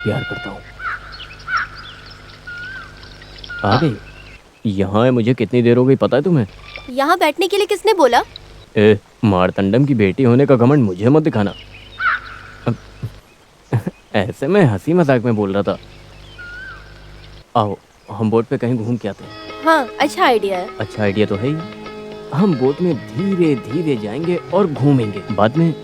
प्यार करता हूँ। आ गई? यहाँ है, मुझे कितनी देर हो गई पता है तुम्हें? यहाँ बैठने के लिए किसने बोला? मारतंडम की बेटी होने का घमंड मुझे मत दिखाना। ऐसे में हंसी मजाक में बोल रहा था। आओ हम बोट पे कहीं घूम के आते हैं। हाँ, अच्छा आइडिया है। अच्छा आइडिया तो है ही। हम बोट में धीरे धीरे जाएंगे और घूमेंगे। बाद में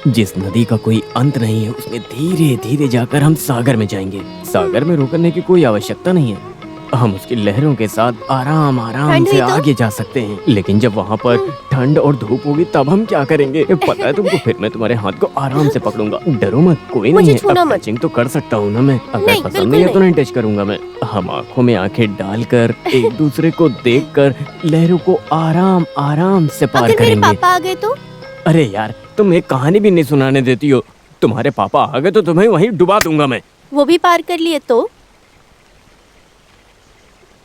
जिस नदी का कोई अंत नहीं है उसमें धीरे धीरे जाकर हम सागर में जाएंगे। सागर में रोकने की कोई आवश्यकता नहीं है, हम उसकी लहरों के साथ आराम आराम से आगे जा सकते हैं। लेकिन जब वहाँ पर ठंड और धूप होगी तब हम क्या करेंगे पता है तुमको? फिर मैं तुम्हारे हाथ को आराम से पकड़ूंगा। डरो मत, कोई नहीं है। अब टचिंग तो कर सकता हूँ ना मैं। अगर पसंद नहीं है तो नहीं टच करूंगा मैं। हम आँखों में आंखें डालकर एक दूसरे को देखकर लहरों को आराम आराम से पार करेंगे। मेरे पापा आ गए तो? अरे यार तुम एक कहानी भी नहीं सुनाने देती हो। तुम्हारे पापा आ गए तो तुम्हें वहीं डुबा दूंगा मैं। वो भी पार कर लिए तो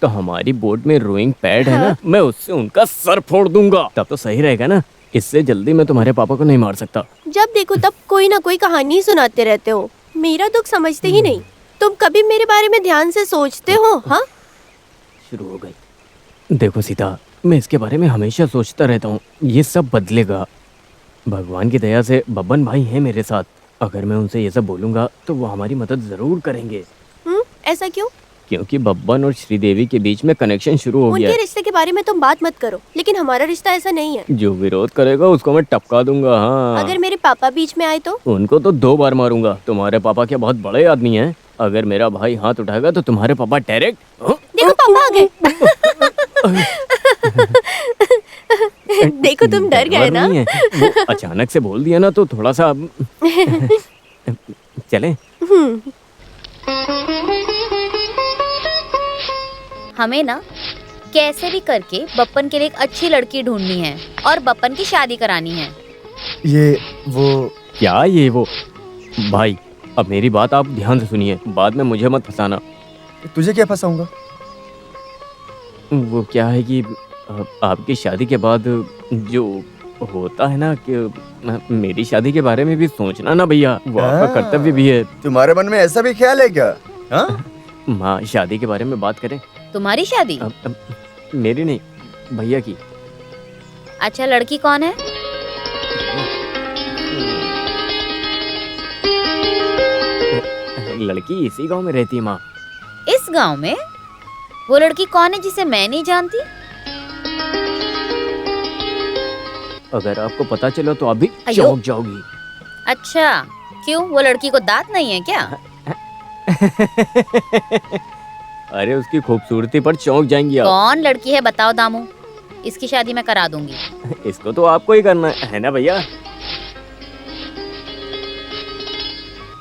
हमारी बोट में रोइंग पैड है ना, मैं उससे उनका सर फोड़ दूंगा। तब तो सही रहेगा ना। इससे जल्दी मैं तुम्हारे पापा को नहीं मार सकता। जब देखो तब कोई ना कोई कहानी सुनाते रहते हो। मेरा दुख समझते ही नहीं। तुम कभी मेरे बारे में ध्यान से सोचते हो? हाँ, शुरू हो गई। देखो सीता, मैं इसके बारे में हमेशा सोचता रहता हूँ। ये सब बदलेगा। भगवान की दया से बब्बन भाई हैं मेरे साथ। अगर मैं उनसे ये सब बोलूंगा तो वो हमारी मदद जरूर करेंगे। ऐसा क्यों? क्योंकि बब्बन और श्रीदेवी के बीच में कनेक्शन शुरू हो गया है। उनके रिश्ते के बारे में तुम बात मत करो, लेकिन हमारा रिश्ता ऐसा नहीं है। जो विरोध करेगा उसको मैं टपका दूंगा। हाँ, अगर मेरे पापा बीच में आए तो? उनको तो 2 बार मारूंगा। तुम्हारे पापा क्या बहुत बड़े आदमी हैं? अगर मेरा भाई हाथ उठाएगा तो तुम्हारे पापा डायरेक्ट। देखो पापा आ गए। देखो तुम डर गए ना। वो अचानक से बोल दिया ना तो थोड़ा सा चलें। हमें ना कैसे भी करके बप्पन के लिए एक अच्छी लड़की ढूंढनी है और बप्पन की शादी करानी है। ये वो क्या? ये वो भाई, अब मेरी बात आप ध्यान से सुनिए। बाद में मुझे मत फंसाना। तुझे क्या फंसाऊंगा? वो क्या है कि आपकी शादी के बाद जो होता है ना कि मेरी शादी के बारे में भी सोचना ना भैया, वो आपका कर्तव्य भी है। तुम्हारे मन में ऐसा भी ख्याल है क्या? माँ, शादी के बारे में बात करें। तुम्हारी शादी? मेरी नहीं, भैया की। अच्छा, लड़की कौन है? लड़की इसी गांव में रहती है माँ। इस गांव में? वो लड़की कौन है जिसे मैं नहीं जानती? अगर आपको पता चला तो आप भी चौंक जाओगी। अच्छा, क्यों? वो लड़की को दांत नहीं है क्या? अरे उसकी खूबसूरती पर चौंक जाएंगी आप। कौन लड़की है बताओ दामू, इसकी शादी मैं करा दूंगी। इसको तो आपको ही करना है ना भैया?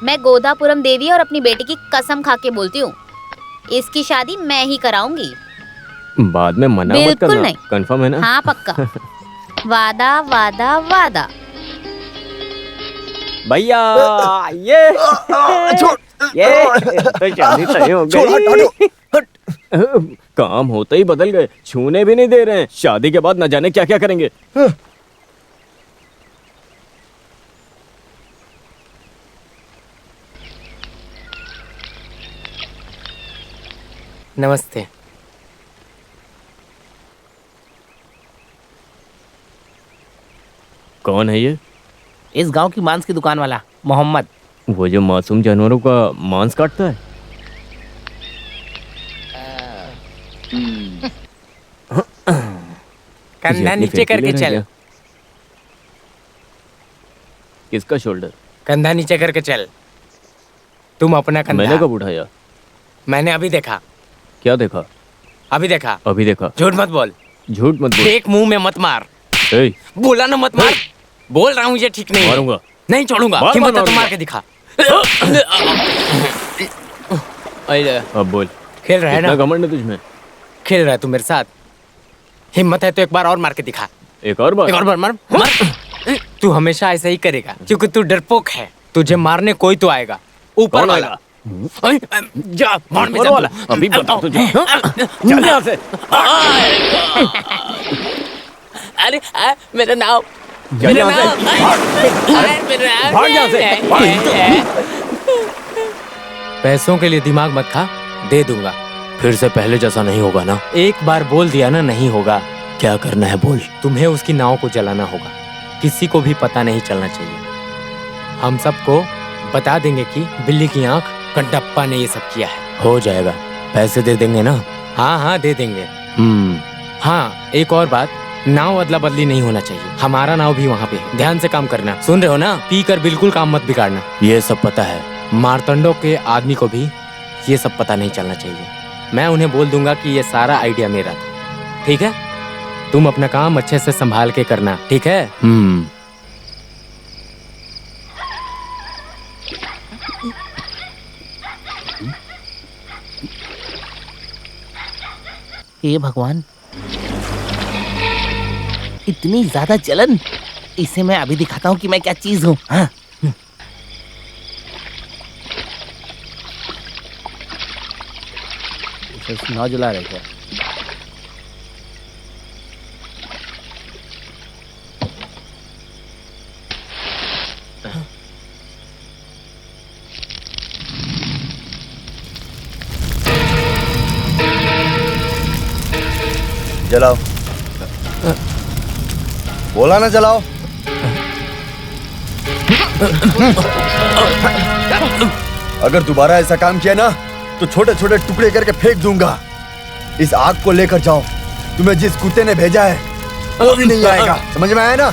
मैं गोदापुरम देवी और अपनी बेटी की कसम खा के बोलती हूँ, इसकी शादी मैं ही कराऊंगी। बाद में मना मत करना। नहीं। कंफर्म है ना? हाँ पक्का। वादा वादा वादा। भैया ये तो शादी तय हो गई। काम होते ही बदल गए, छूने भी नहीं दे रहे हैं। शादी के बाद न जाने क्या क्या करेंगे। नमस्ते। कौन है ये? इस गांव की मांस की दुकान वाला मोहम्मद। वो जो मासूम जानवरों का मांस काटता है? कंधा नीचे करके चल। किसका शोल्डर? कंधा नीचे करके चल। तुम अपना कंधा। मैंने कब उठाया? मैंने अभी देखा। क्या देखा? अभी देखा। अभी देखा? झूठ मत बोल। झूठ मत बोल। देख, मुंह में मत मार। बोला ना मत मार। बोल रहा हूँ ये ठीक नहीं। मारूंगा। नहीं छोड़ूंगा। हिम्मत है तो मार के दिखा। अब बोल। खेल रहा है ना? घमंड है तुझमें? खेल रहा है तू मेरे साथ? हिम्मत है तो एक बार और मार के दिखा। एक और बार? एक और बार मार। तू हमेशा ऐसा ही करेगा क्योंकि तू डरपोक है। तुझे मारने कोई तो आएगा, ऊपर वाला। जा मार में वाला। अभी बता तुझे। चल यहाँ से। अरे मेरा नाम। चल यहाँ से। भाग यहाँ से। पैसों के लिए दिमाग मत खा, दे दूंगा। फिर से पहले जैसा नहीं होगा ना? एक बार बोल दिया ना, नहीं होगा। क्या करना है बोल। तुम्हें उसकी नाव को जलाना होगा, किसी को भी पता नहीं चलना चाहिए। हम सबको बता देंगे कि बिल्ली की आंख कंटप्पा ने ये सब किया है। हो जाएगा, पैसे दे देंगे ना? हाँ हाँ दे देंगे। हाँ एक और बात, नाव अदला बदली नहीं होना चाहिए। हमारा नाव भी वहाँ पे है, ध्यान से काम करना। सुन रहे हो ना? पी कर बिल्कुल काम मत बिगाड़ना। ये सब पता है। मार्तंडों के आदमी को भी ये सब पता नहीं चलना चाहिए। मैं उन्हें बोल दूंगा कि ये सारा आइडिया मेरा था, ठीक है? तुम अपना काम अच्छे से संभाल के करना, ठीक है? हे भगवान, इतनी ज्यादा जलन। इसे मैं अभी दिखाता हूँ कि मैं क्या चीज हूँ। हाँ ना जला रहे क्या? जलाओ। बोला ना जलाओ। अगर दोबारा ऐसा काम किया ना तो छोटे छोटे टुकड़े करके फेंक दूंगा। इस आग को लेकर जाओ, तुम्हें जिस कुत्ते ने भेजा है वो भी नहीं आएगा। समझ में आया ना?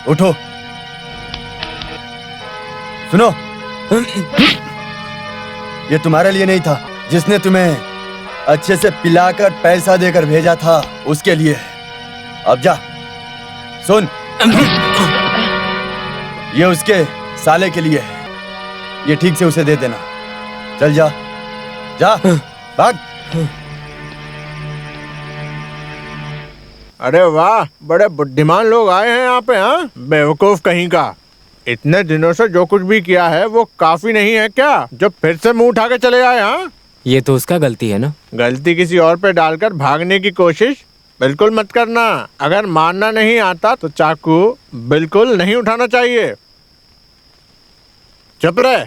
उठो। सुनो, ये तुम्हारे लिए नहीं था। जिसने तुम्हें अच्छे से पिलाकर पैसा देकर भेजा था उसके लिए। अब जा। सुन, ये उसके साले के लिए है। ये ठीक से उसे दे देना। चल जा, जा, भाग। अरे वाह, बड़े बुद्धिमान लोग आए हैं यहाँ पे। हाँ, बेवकूफ कहीं का। इतने दिनों से जो कुछ भी किया है वो काफी नहीं है क्या, जो फिर से मुंह उठा के चले आए? हाँ, ये तो उसका गलती है ना। गलती किसी और पे डालकर भागने की कोशिश बिल्कुल मत करना। अगर मारना नहीं आता तो चाकू बिल्कुल नहीं उठाना चाहिए। चुप रहे।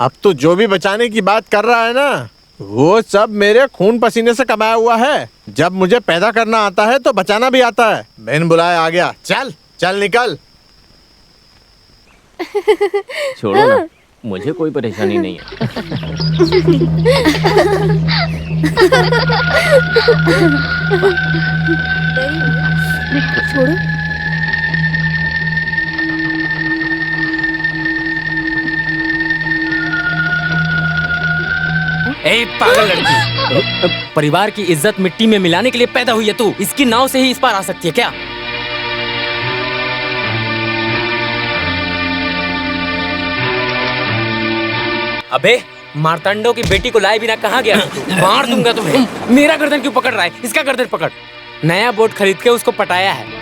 अब तो जो भी बचाने की बात कर रहा है ना, वो सब मेरे खून पसीने से कमाया हुआ है। जब मुझे पैदा करना आता है तो बचाना भी आता है। बिन बुलाए आ गया। चल चल निकल। छोड़ो ना, मुझे कोई परेशानी नहीं है। छोड़ो। ए पागल लड़की, परिवार की इज्जत मिट्टी में मिलाने के लिए पैदा हुई है तू। इसकी नाव से ही इस पार आ सकती है क्या? अबे मार्तंडों की बेटी को लाए बिना कहाँ गया तू? मार दूंगा तुम्हें। मेरा गर्दन क्यों पकड़ रहा है? इसका गर्दन पकड़। नया बोट खरीद के उसको पटाया है।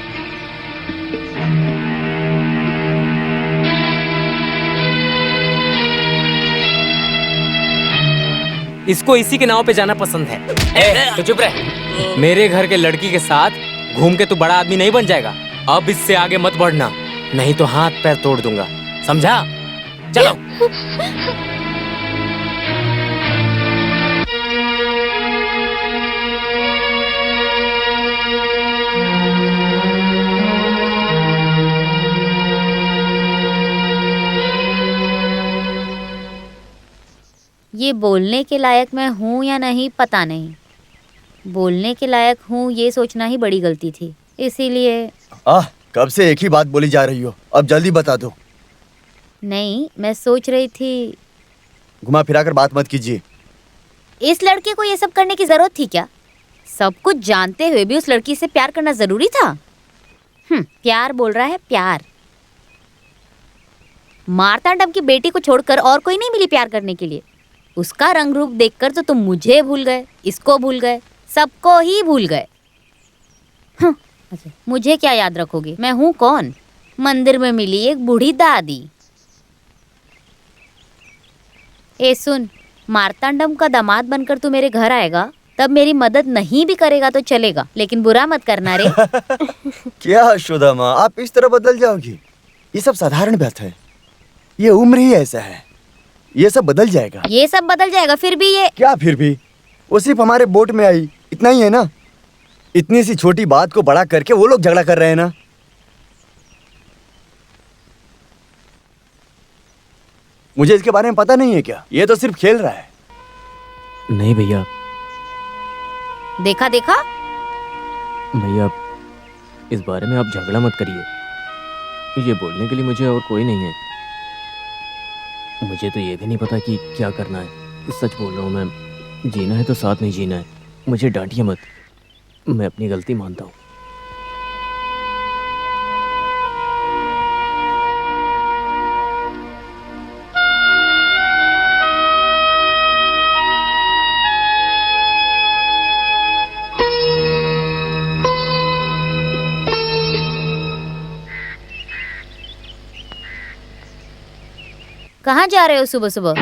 इसको इसी के नाव पे जाना पसंद है। तो चुप रह। मेरे घर के लड़की के साथ घूम के तू बड़ा आदमी नहीं बन जाएगा। अब इससे आगे मत बढ़ना, नहीं तो हाथ पैर तोड़ दूंगा, समझा? चलो। ये बोलने के लायक मैं हूँ या नहीं पता नहीं। बोलने के लायक हूँ ये सोचना ही बड़ी गलती थी, इसीलिए। कब से एक ही बात बोली जा रही हो, अब जल्दी बता दो। नहीं, मैं सोच रही थी। घुमा फिरा कर बात मत कीजिए। इस लड़के को ये सब करने की जरूरत थी क्या? सब कुछ जानते हुए भी उस लड़की से प्यार करना जरूरी था? प्यार बोल रहा है, प्यार। मार्तांडम की बेटी को छोड़कर और कोई नहीं मिली प्यार करने के लिए। उसका रंग रूप देखकर तो तुम मुझे भूल गए, इसको भूल गए, सबको ही भूल गए। मुझे क्या याद रखोगे? मैं हूँ कौन? मंदिर में मिली एक बूढ़ी दादी। ए सुन, मार्तांडम का दामाद बनकर तू मेरे घर आएगा तब मेरी मदद नहीं भी करेगा तो चलेगा, लेकिन बुरा मत करना रे। क्या यशोदा माँ, आप इस तरह बदल जाओगी? ये सब साधारण बात है, ये उम्र ही ऐसा है, ये सब बदल जाएगा। ये सब बदल जाएगा, फिर भी ये क्या फिर भी? वो सिर्फ हमारे बोट में आई, इतना ही है ना। इतनी सी छोटी बात को बड़ा करके वो लोग झगड़ा कर रहे हैं ना। मुझे इसके बारे में पता नहीं है क्या? ये तो सिर्फ खेल रहा है। नहीं भैया, देखा देखा। भैया इस बारे में आप झगड़ा मत करिए। ये बोलने के लिए मुझे और कोई नहीं है। मुझे तो ये भी नहीं पता कि क्या करना है। सच बोल रहा हूँ मैं, जीना है तो साथ में जीना है। मुझे डांटिए मत, मैं अपनी गलती मानता हूँ। कहाँ जा रहे हो सुबह सुबह?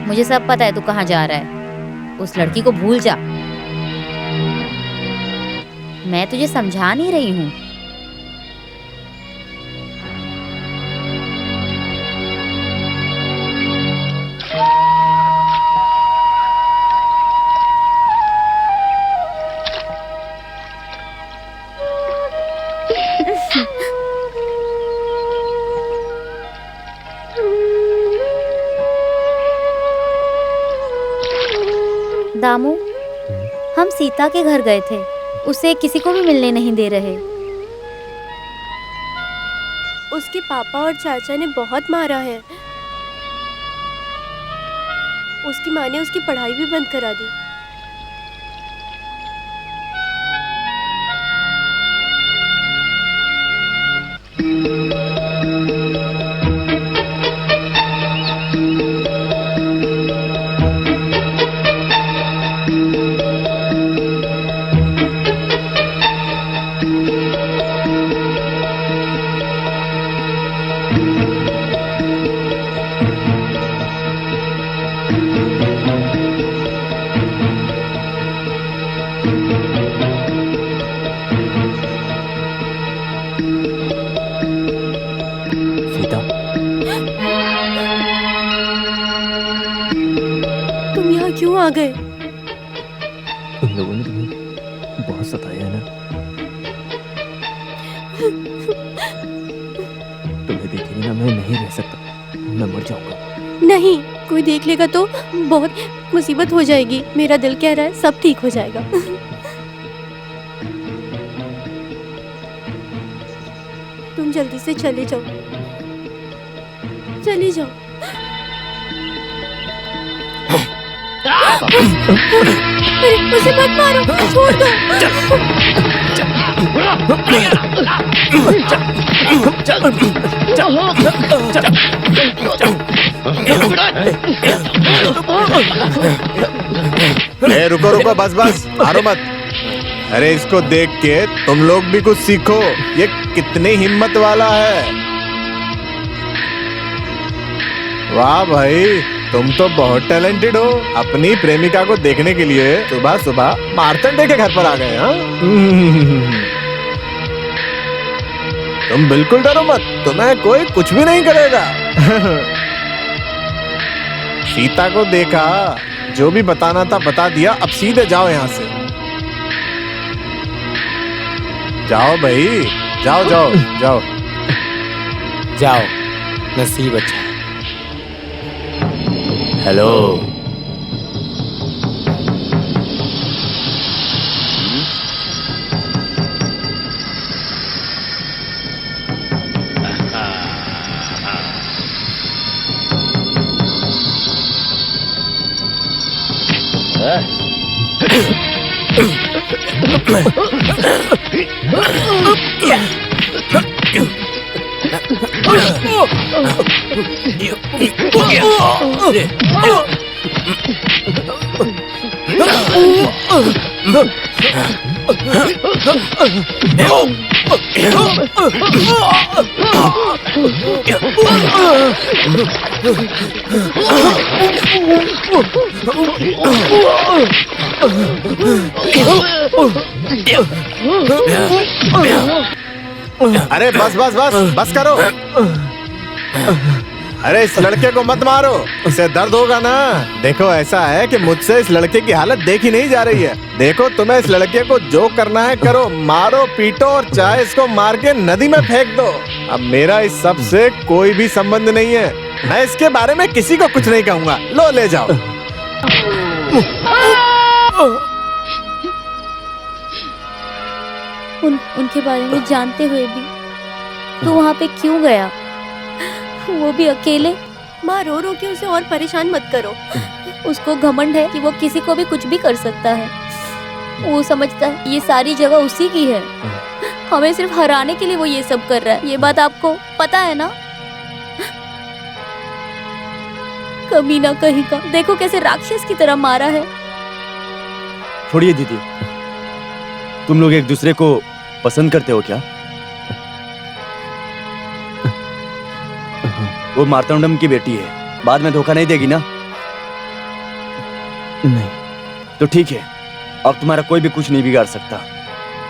मुझे सब पता है तू कहाँ जा रहा है। उस लड़की को भूल जा। मैं तुझे समझा नहीं रही हूँ। दामू, हम सीता के घर गए थे, उसे किसी को भी मिलने नहीं दे रहे। उसके पापा और चाचा ने बहुत मारा है। उसकी माँ ने उसकी पढ़ाई भी बंद करा दी। क्यों आ गए? उन लोगों ने तुम्हें बहुत सताया है ना। तुम्हें देखे बिना मैं नहीं रह सकता, मैं मर जाऊंगा। नहीं, कोई देख लेगा तो बहुत मुसीबत हो जाएगी। मेरा दिल कह रहा है सब ठीक हो जाएगा। तुम जल्दी से चले जाओ, चले जाओ। अरे उसे मत मारो, छोड़ दो। रुको रुको, बस बस, मारो मत। अरे इसको देख के तुम लोग भी कुछ सीखो। ये कितनी हिम्मत वाला है। वाह भाई, तुम तो बहुत टैलेंटेड हो। अपनी प्रेमिका को देखने के लिए सुबह सुबह मार्तंडे के घर पर आ गए। हाँ, तुम बिल्कुल डरो मत, तुम्हें कोई कुछ भी नहीं करेगा। सीता को देखा, जो भी बताना था बता दिया। अब सीधे जाओ यहाँ से। जाओ भाई, जाओ जाओ जाओ जाओ, नसीब अच्छा। हेलो, अरे बस बस बस बस करो। अरे इस लड़के को मत मारो, इसे दर्द होगा ना। देखो ऐसा है कि मुझसे इस लड़के की हालत देखी नहीं जा रही है। देखो तुम्हें इस लड़के को जो करना है करो, मारो पीटो और चाहे इसको मार के नदी में फेंक दो। अब मेरा इस सब से कोई भी संबंध नहीं है, मैं इसके बारे में किसी को कुछ नहीं कहूँगा। लो ले जाओ। उनके बारे में जानते हुए भी तो वहाँ पे क्यों गया, वो भी अकेले? माँ रो रो के उसे और परेशान मत करो। उसको घमंड है कि वो किसी को भी कुछ भी कर सकता है। वो समझता है ये सारी जगह उसी की है। हमें सिर्फ हराने के लिए वो ये सब कर रहा है। ये बात आपको पता है ना? कमीना कहीं का, देखो कैसे राक्षस की तरह मारा है। छोड़िए दीदी, तुम लोग एक दूसरे को पसंद करते हो क्या? वो मार्तंडम की बेटी है, बाद में धोखा नहीं देगी ना? नहीं। तो ठीक है, अब तुम्हारा कोई भी कुछ नहीं बिगाड़ सकता।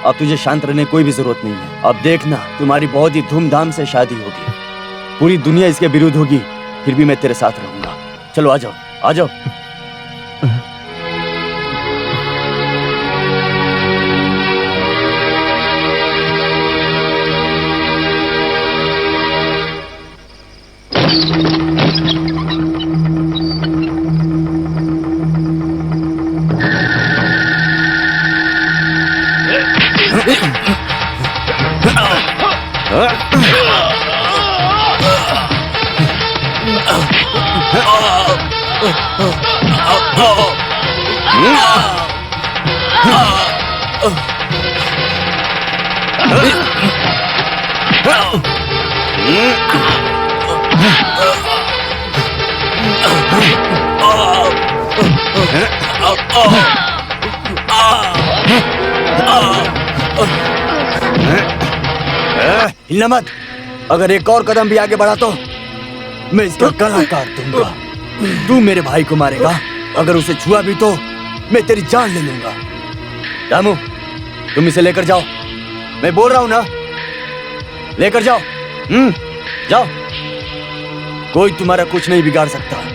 अब तुझे शांत रहने कोई भी जरूरत नहीं है। अब देखना, तुम्हारी बहुत ही धूमधाम से शादी होगी। पूरी दुनिया इसके विरुद्ध होगी, फिर भी मैं तेरे साथ रहूंगा। चलो आ जाओ, आ जाओ। हिलना मत। अगर एक और कदम भी आगे बढ़ा तो मैं इसका गला काट दूंगा। तू मेरे भाई को मारेगा, अगर उसे छुआ भी तो मैं तेरी जान ले लूंगा। दामू, तुम इसे लेकर जाओ। मैं बोल रहा हूं ना, लेकर जाओ। जाओ, कोई तुम्हारा कुछ नहीं बिगाड़ सकता।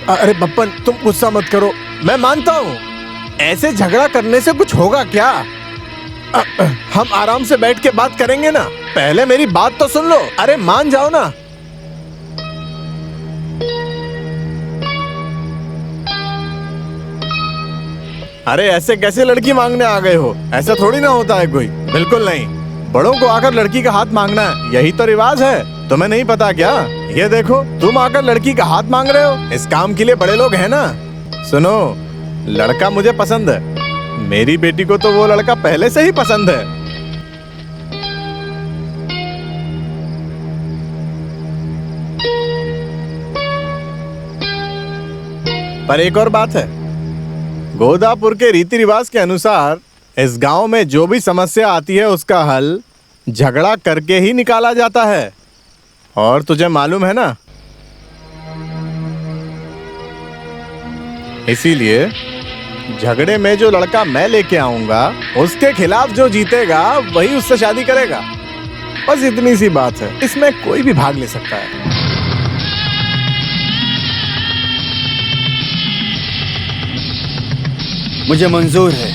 अरे बप्पन, तुम गुस्सा मत करो, मैं मानता हूँ ऐसे झगड़ा करने से कुछ होगा क्या। हम आराम से बैठ के बात करेंगे ना। पहले मेरी बात तो सुन लो। अरे मान जाओ ना। अरे ऐसे कैसे लड़की मांगने आ गए हो? ऐसा थोड़ी ना होता है कोई। बिल्कुल नहीं, बड़ों को आकर लड़की का हाथ मांगना है, यही तो रिवाज है। तुम्हें नहीं पता क्या? ये देखो, तुम आकर लड़की का हाथ मांग रहे हो। इस काम के लिए बड़े लोग हैं ना। सुनो, लड़का मुझे पसंद है, मेरी बेटी को तो वो लड़का पहले से ही पसंद है। पर एक और बात है, गोदापुर के रीति रिवाज के अनुसार इस गांव में जो भी समस्या आती है उसका हल झगड़ा करके ही निकाला जाता है। और तुझे मालूम है ना, इसीलिए झगड़े में जो लड़का मैं लेके आऊंगा उसके खिलाफ जो जीतेगा वही उससे शादी करेगा। बस इतनी सी बात है, इसमें कोई भी भाग ले सकता है। मुझे मंजूर है।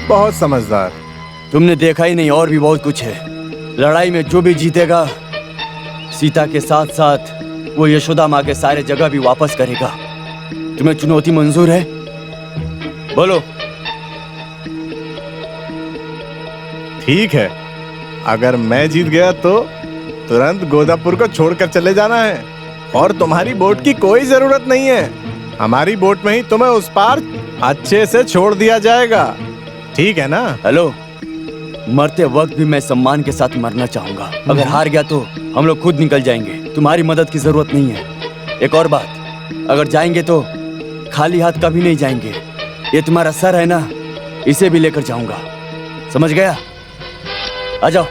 बहुत समझदार। तुमने देखा ही नहीं, और भी बहुत कुछ है। लड़ाई में जो भी जीतेगा सीता के साथ साथ वो यशोदा माँ के सारे जगह भी वापस करेगा। तुम्हें चुनौती मंजूर है? बोलो। ठीक है, अगर मैं जीत गया तो तुरंत गोदापुर को छोड़कर चले जाना है और तुम्हारी बोट की कोई जरूरत नहीं है। हमारी बोट में ही तुम्हें उस पार अच्छे से छोड़ दिया जाएगा, ठीक है ना? हेलो, मरते वक्त भी मैं सम्मान के साथ मरना चाहूंगा। अगर हार गया तो हम लोग खुद निकल जाएंगे, तुम्हारी मदद की जरूरत नहीं है। एक और बात, अगर जाएंगे तो खाली हाथ कभी नहीं जाएंगे। ये तुम्हारा सर है ना, इसे भी लेकर जाऊंगा, समझ गया? आ जाओ।